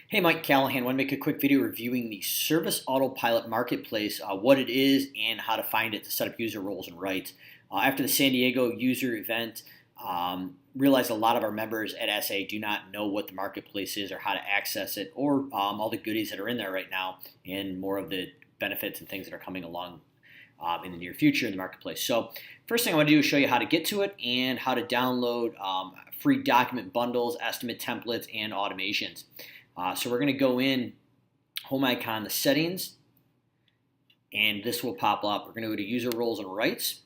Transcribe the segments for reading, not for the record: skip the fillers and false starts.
Hey, Mike Callahan. Want to make a quick video reviewing the Service Autopilot Marketplace, what it is, and how to find it to set up user roles and rights. After the San Diego user event, realized a lot of our members at SA do not know what the marketplace is or how to access it, or all the goodies that are in there right now, and more of the benefits and things that are coming along in the near future in the marketplace. So first thing I want to do is show you how to get to it and how to download free document bundles, estimate templates, and automations. So we're going to go in home icon, the settings, and this will pop up. We're going to go to user roles and rights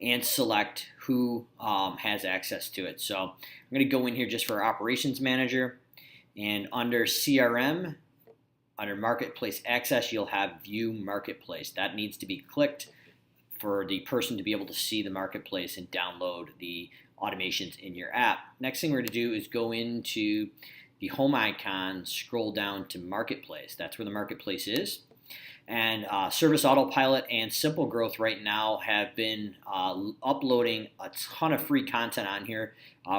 and select who has access to it. So I'm going to go in here just for operations manager, and under CRM, under marketplace access, you'll have view marketplace. That needs to be clicked for the person to be able to see the marketplace and download the automations in your app. Next thing we're going to do is go into the home icon, scroll down to marketplace. That's where the marketplace is. And Service Autopilot and Simple Growth right now have been uploading a ton of free content on here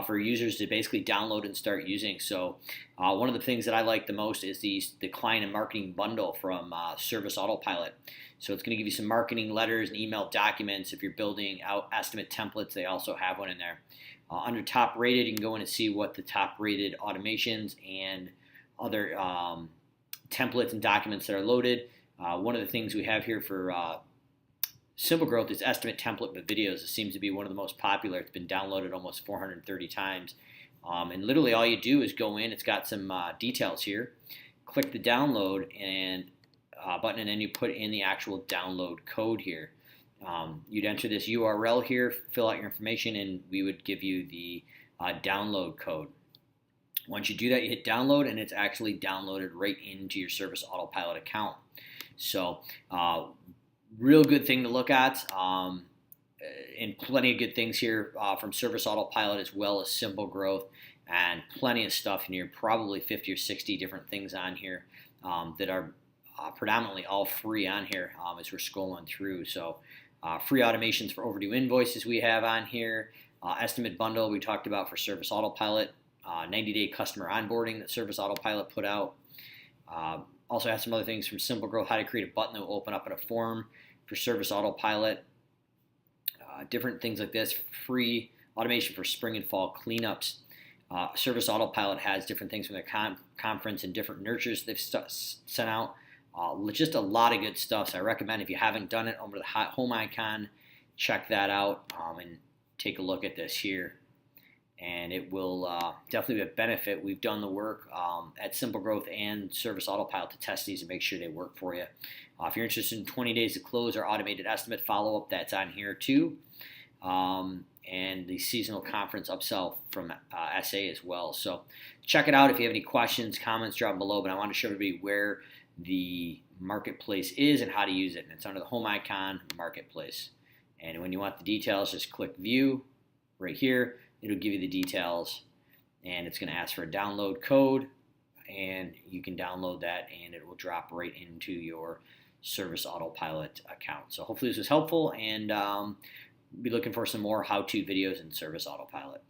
for users to basically download and start using. So one of the things that I like the most is the client and marketing bundle from Service Autopilot. So it's going to give you some marketing letters and email documents. If you're building out estimate templates, they also have one in there. Under top rated, you can go in and see what the top rated automations and other templates and documents that are loaded. One of the things we have here for Simple Growth is estimate template with videos. It seems to be one of the most popular. It's been downloaded almost 430 times. And literally all you do is go in. It's got some details here. Click the download and button, and then you put in the actual download code here. You'd enter this URL here, fill out your information, and we would give you the download code. Once you do that, you hit download, and it's actually downloaded right into your Service Autopilot account. So real good thing to look at, and plenty of good things here from Service Autopilot as well as Simple Growth, and plenty of stuff in here, probably 50 or 60 different things on here that are predominantly all free on here as we're scrolling through. So free automations for overdue invoices we have on here, estimate bundle we talked about for Service Autopilot, 90-day customer onboarding that Service Autopilot put out. Also have some other things from Simple Growth, how to create a button that will open up in a form for Service Autopilot, different things like this, free automation for spring and fall cleanups. Service Autopilot has different things from their conference and different nurtures they've sent out. Just a lot of good stuff. So I recommend, if you haven't done it, over the home icon, check that out and take a look at this here. And it will definitely be a benefit. We've done the work at Simple Growth and Service Autopilot to test these and make sure they work for you. If you're interested in 20 days to close or automated estimate follow-up, that's on here too. And the seasonal conference upsell from SA as well. So check it out. If you have any questions, comments, drop them below. But I want to show everybody where the marketplace is and how to use it. And it's under the home icon, marketplace. And when you want the details, just click view right here. It'll give you the details, and it's going to ask for a download code, and you can download that, and it will drop right into your Service Autopilot account. So hopefully this was helpful, and be looking for some more how-to videos in Service Autopilot.